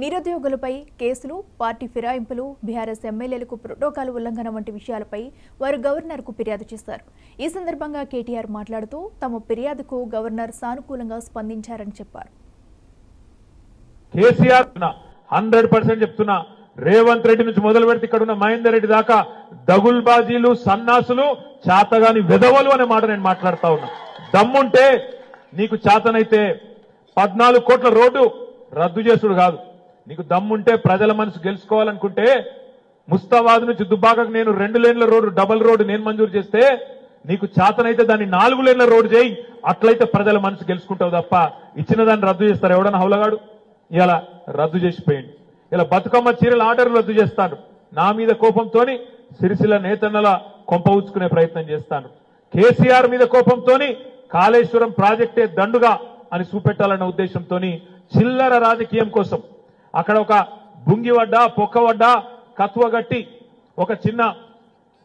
నిరుద్యోగులపై కేసులు, party ఫిరాయింపులు, BRS ఎమ్మెల్యేలకు protocol ఉల్లంఘన వంటి విషయాలపై వారు గవర్నర్కు ఫిర్యాదు చేశారు. ఈ సందర్భంగా కేటీఆర్ మాట్లాడుతూ తమ ఫిర్యాదుకు గవర్నర్ సానుకూలంగా స్పందించారని చెప్పారు. కేసీఆర్ 100% చెప్తున్నా, రేవంత్ రెడ్డి నుంచి మొదలు పెడితే ఇక్కడ ఉన్న మహేందర్ రెడ్డి దాకా దగుల్బాజీలు, సన్నాసులు, చాతగాని వెధవలు అనే మాట నేను మాట్లాడుతా ఉన్నా. దమ్ముంటే నీకు చాతనైతే 14 కోట్ల రోడ్డు రద్దు చేసుడు కాదు. నీకు దమ్ముంటే ప్రజల మనసు గెలుచుకోవాలనుకుంటే ముస్తాబాద్ నుంచి దుబ్బాకకు నేను 2 లేన్ల రోడ్డు, డబల్ రోడ్డు నేను మంజూరు చేస్తే నీకు చాతనైతే దాన్ని 4 లేన్ల రోడ్డు చేయి. అట్లయితే ప్రజల మనసు గెలుచుకుంటావు తప్ప ఇచ్చిన దాన్ని రద్దు చేస్తారు ఎవడన్నా హౌలగాడు? ఇలా రద్దు చేసిపోయింది. ఇలా బతుకమ్మ చీరల ఆర్డర్లు రద్దు చేస్తాను. నా మీద కోపంతోని సిరిసిల్ల నేతన్నల కొంప ఉచ్చుకునే ప్రయత్నం చేస్తాను. కేసీఆర్ మీద కోపంతోని కాళేశ్వరం ప్రాజెక్టే దండుగా అని చూపెట్టాలన్న ఉద్దేశంతో చిల్లర రాజకీయం కోసం అక్కడ ఒక బుంగివడ్డ, పొక్కవడ్డ, కత్వగట్టి, ఒక చిన్న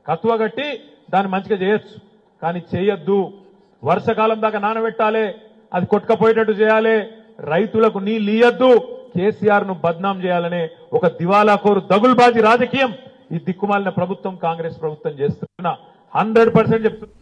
కత్వగట్టి దాన్ని మంచిగా చేయొచ్చు, కానీ చేయొద్దు. వర్షకాలం దాకా నానబెట్టాలి, అది కొట్టుకపోయేటట్టు చేయాలి, రైతులకు నీళ్ళు ఇయ్యొద్దు, కేసీఆర్ ను బద్నాం చేయాలనే ఒక దివాలాకోరు దగుల్బాజీ రాజకీయం ఈ దిక్కుమాలిన ప్రభుత్వం, కాంగ్రెస్ ప్రభుత్వం చేస్తున్నా. 100% చెప్తున్నా.